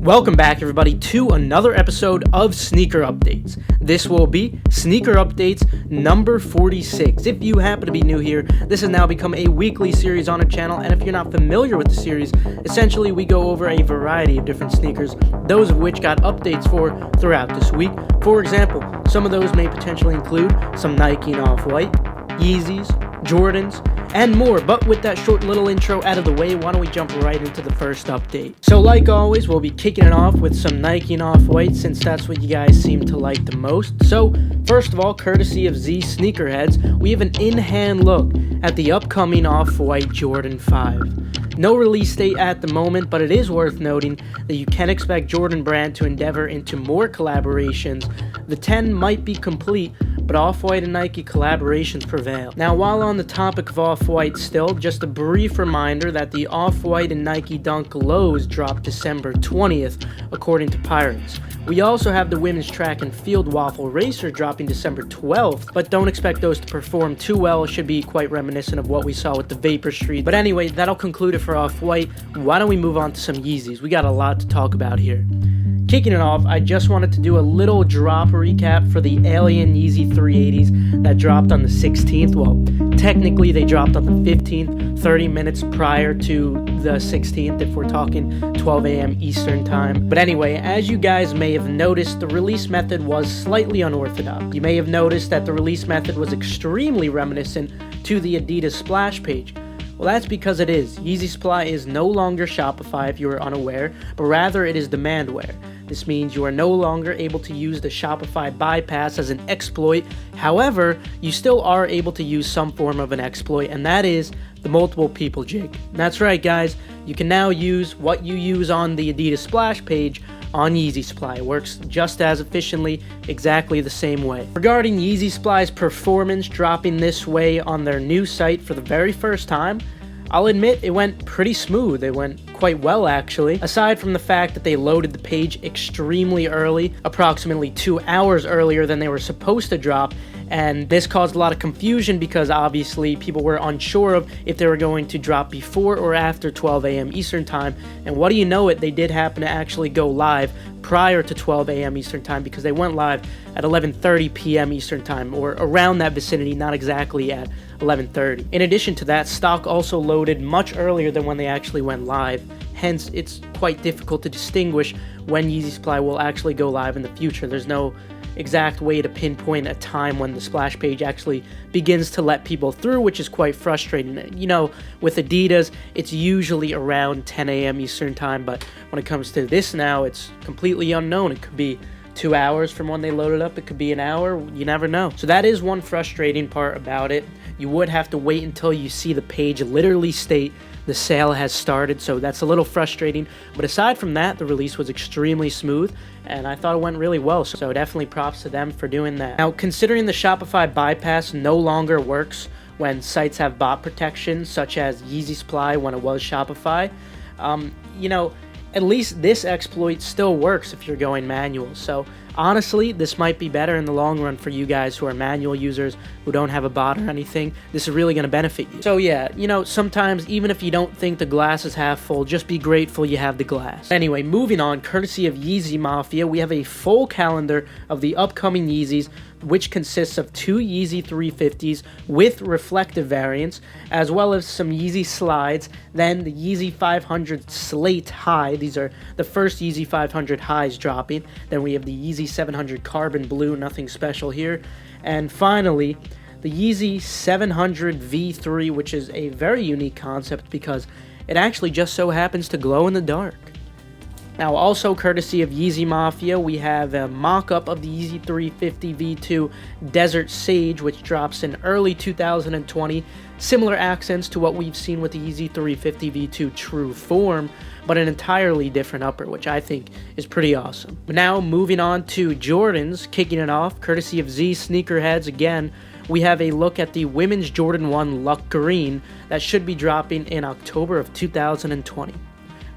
Welcome back, everybody, to another episode of Sneaker Updates. This will be Sneaker Updates number 46. If you happen to be new here, this has now become a weekly series on our channel, and if you're not familiar with the series, essentially we go over a variety of different sneakers, those of which got updates for throughout this week. For example, some of those may potentially include some Nike and Off-White, Yeezys, Jordans, and more. But with that short little intro out of the way, why don't we jump right into the first update. So like always, we'll be kicking it off with some Nike and Off-White, since that's what you guys seem to like the most. So first of all, courtesy of Z Sneakerheads, we have an in-hand look at the upcoming Off-White Jordan 5. No release date at the moment, but it is worth noting that you can expect Jordan Brand to endeavor into more collaborations. The 10 might be complete, but Off-White and Nike collaborations prevail. Now, while on the topic of Off-White still, just a brief reminder that the Off-White and Nike Dunk lows dropped December 20th, according to Pirates. We also have the women's track and field waffle racer dropping December 12th, but don't expect those to perform too well. It should be quite reminiscent of what we saw with the Vapor Street. But anyway, that'll conclude it for Off-White. Why don't we move on to some Yeezys? We got a lot to talk about here. Kicking it off, I just wanted to do a little drop recap for the Alien Yeezy 380s that dropped on the 16th. Well, technically they dropped on the 15th, 30 minutes prior to the 16th, if we're talking 12 a.m. Eastern time. But anyway, as you guys may have noticed, the release method was slightly unorthodox. You may have noticed that the release method was extremely reminiscent to the Adidas splash page. Well, that's because it is. Yeezy Supply is no longer Shopify, if you are unaware, but rather it is demandware. This means you are no longer able to use the Shopify bypass as an exploit. However, you still are able to use some form of an exploit, and that is the multiple people jig. And that's right, guys. You can now use what you use on the Adidas splash page on Yeezy Supply. It works just as efficiently, exactly the same way. Regarding Yeezy Supply's performance dropping this way on their new site for the very first time, I'll admit it went pretty smooth. It went quite well, actually. Aside from the fact that they loaded the page extremely early, approximately 2 hours earlier than they were supposed to drop, and this caused a lot of confusion because obviously people were unsure of if they were going to drop before or after 12 a.m. Eastern time, and what do you know it, they did happen to actually go live prior to 12 a.m. Eastern time, because they went live at 11:30 p.m. Eastern time, or around that vicinity, not exactly at 11:30. In addition to that, stock also loaded much earlier than when they actually went live. Hence, it's quite difficult to distinguish when Yeezy Supply will actually go live in the future. There's no exact way to pinpoint a time when the splash page actually begins to let people through, which is quite frustrating. You know, with Adidas, it's usually around 10 a.m. Eastern time, but when it comes to this now, it's completely unknown. It could be 2 hours from when they load it up. It could be an hour. You never know. So that is one frustrating part about it. You would have to wait until you see the page literally state the sale has started, so that's a little frustrating. But aside from that, the release was extremely smooth, and I thought it went really well, so definitely props to them for doing that. Now, considering the Shopify bypass no longer works when sites have bot protection, such as Yeezy Supply when it was Shopify, you know, at least this exploit still works if you're going manual. So honestly, this might be better in the long run for you guys who are manual users, who don't have a bot or anything. This is really going to benefit you. So yeah, you know, sometimes even if you don't think the glass is half full, just be grateful you have the glass. Anyway, moving on, courtesy of Yeezy Mafia, we have a full calendar of the upcoming Yeezys, which consists of 2 Yeezy 350s with reflective variants, as well as some Yeezy slides, then the Yeezy 500 Slate High. These are the first Yeezy 500 highs dropping. Then we have the Yeezy 700 Carbon Blue, nothing special here. And finally, the Yeezy 700 V3, which is a very unique concept because it actually just so happens to glow in the dark. Now, also courtesy of Yeezy Mafia, we have a mock-up of the Yeezy 350 V2 Desert Sage, which drops in early 2020. Similar accents to what we've seen with the Yeezy 350 V2 True Form, but an entirely different upper, which I think is pretty awesome. But now, moving on to Jordans, kicking it off, courtesy of Z Sneakerheads again, we have a look at the women's Jordan 1 Luck Green that should be dropping in October of 2020.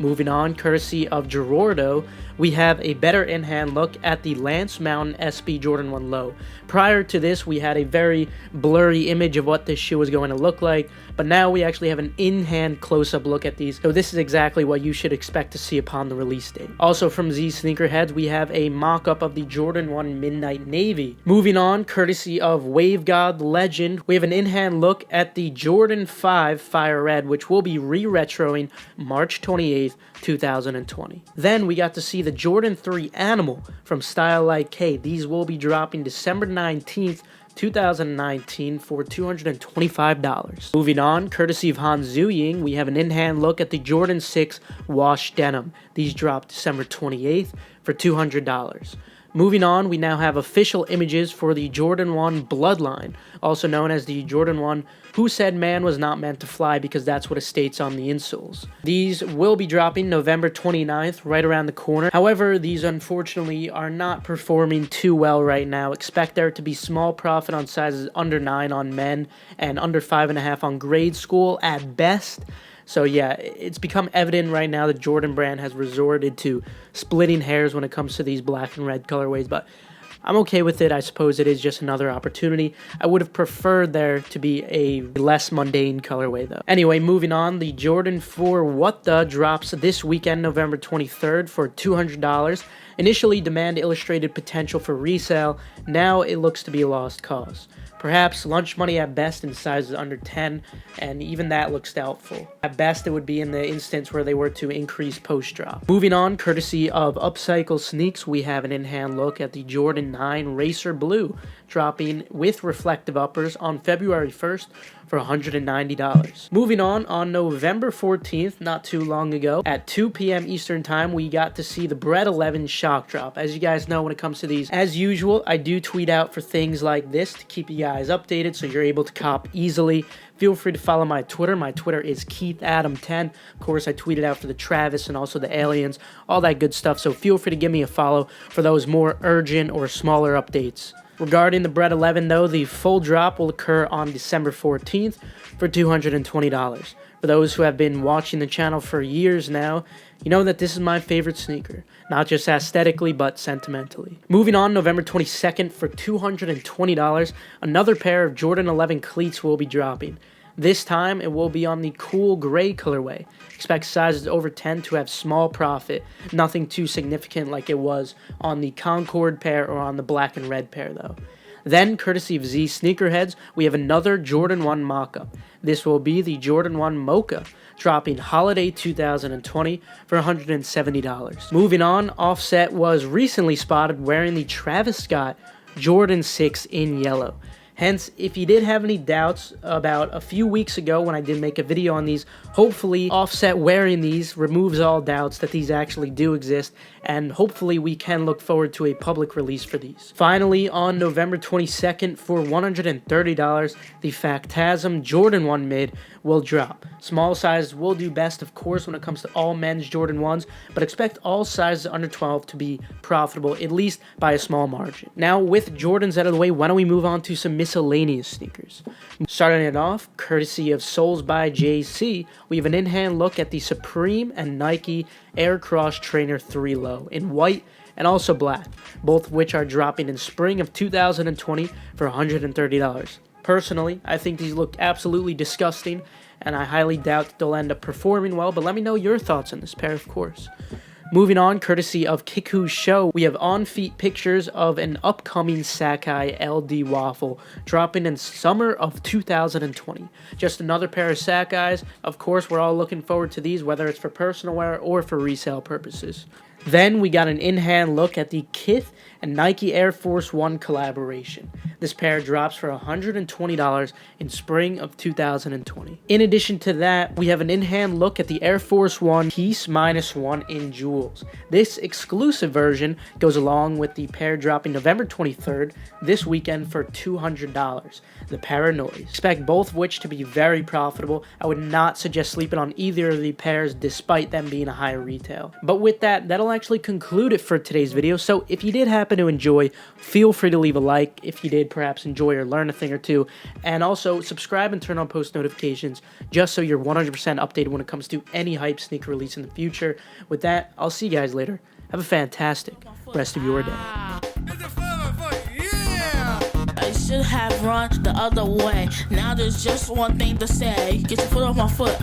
Moving on, courtesy of Gerardo, we have a better in-hand look at the Lance Mountain SB Jordan 1 Low. Prior to this, we had a very blurry image of what this shoe was going to look like, but now we actually have an in-hand close-up look at these, so this is exactly what you should expect to see upon the release date. Also from Z Sneakerheads, we have a mock-up of the Jordan 1 Midnight Navy. Moving on, courtesy of Wave God Legend, we have an in-hand look at the Jordan 5 Fire Red, which will be re-retroing March 28th, 2020. Then we got to see the Jordan 3 Animal from Style Like K. These will be dropping December 19th, 2019 for $225. Moving on, courtesy of Han Zuying, we have an in-hand look at the Jordan 6 Wash Denim. These drop December 28th for $200. Moving on, we now have official images for the Jordan 1 Bloodline, also known as the Jordan 1 Who Said Man Was Not Meant to Fly, because that's what it states on the insoles. These will be dropping November 29th, right around the corner. However, these unfortunately are not performing too well right now. Expect there to be small profit on sizes under 9 on men and under 5.5 on grade school at best. So yeah, it's become evident right now that Jordan Brand has resorted to splitting hairs when it comes to these black and red colorways, but I'm okay with it. I suppose it is just another opportunity. I would have preferred there to be a less mundane colorway though. Anyway, moving on, the Jordan 4 What The drops this weekend, November 23rd for $200. Initially, demand illustrated potential for resale. Now it looks to be a lost cause. Perhaps lunch money at best in sizes under 10, and even that looks doubtful. At best, it would be in the instance where they were to increase post-drop. Moving on, courtesy of Upcycle Sneaks, we have an in-hand look at the Jordan 9 Racer Blue, dropping with reflective uppers on February 1st for $190. Moving on November 14th, not too long ago, at 2 p.m. Eastern Time, we got to see the Bread 11 Shock Drop. As you guys know, when it comes to these, as usual, I do tweet out for things like this to keep you guys updated so you're able to cop easily. Feel free to follow my Twitter. My Twitter is KeithAdam10. Of course, I tweeted out for the Travis and also the Aliens, all that good stuff, so feel free to give me a follow for those more urgent or smaller updates. Regarding the Bread 11, though, the full drop will occur on December 14th for $220. For those who have been watching the channel for years now, you know that this is my favorite sneaker, not just aesthetically, but sentimentally. Moving on, November 22nd for $220, another pair of Jordan 11 cleats will be dropping. This time, it will be on the cool gray colorway. Expect sizes over 10 to have small profit. Nothing too significant like it was on the Concord pair or on the black and red pair, though. Then, courtesy of Z Sneakerheads, we have another Jordan 1 mock-up. This will be the Jordan 1 Mocha, dropping holiday 2020 for $170. Moving on, Offset was recently spotted wearing the Travis Scott Jordan 6 in yellow. Hence, if you did have any doubts about a few weeks ago when I did make a video on these, hopefully Offset wearing these removes all doubts that these actually do exist, and hopefully we can look forward to a public release for these. Finally, on November 22nd for $130, the Factasm Jordan 1 Mid will drop. Small sizes will do best, of course, when it comes to all men's Jordan 1s, but expect all sizes under 12 to be profitable, at least by a small margin. Now, with Jordans out of the way, why don't we move on to some miscellaneous sneakers. Starting it off, courtesy of Soles by JC, we have an in-hand look at the Supreme and Nike Air Cross Trainer 3 Low in white and also black, both of which are dropping in spring of 2020 for $130. Personally, I think these look absolutely disgusting, and I highly doubt that they'll end up performing well, but let me know your thoughts on this pair, of course. Moving on, courtesy of Kiku's Show, we have on-feet pictures of an upcoming Sakai LD Waffle dropping in summer of 2020. Just another pair of Sakai's. Of course, we're all looking forward to these, whether it's for personal wear or for resale purposes. Then we got an in-hand look at the Kith and Nike Air Force One collaboration. This pair drops for $120 in spring of 2020. In addition to that, we have an in-hand look at the Air Force One Peace -1 in jewels. This exclusive version goes along with the pair dropping November 23rd this weekend for $200. The Paranoid. Expect both of which to be very profitable. I would not suggest sleeping on either of the pairs despite them being a higher retail. But with that, that'll actually conclude it for today's video. So if you did happen to enjoy, feel free to leave a like. If you did perhaps enjoy or learn a thing or two, and also subscribe and turn on post notifications just so you're 100% updated when it comes to any hype sneaker release in the future. With that, I'll see you guys later. Have a fantastic rest of your day. I should have run the other way. Now there's just one thing to say. Get your foot off my foot.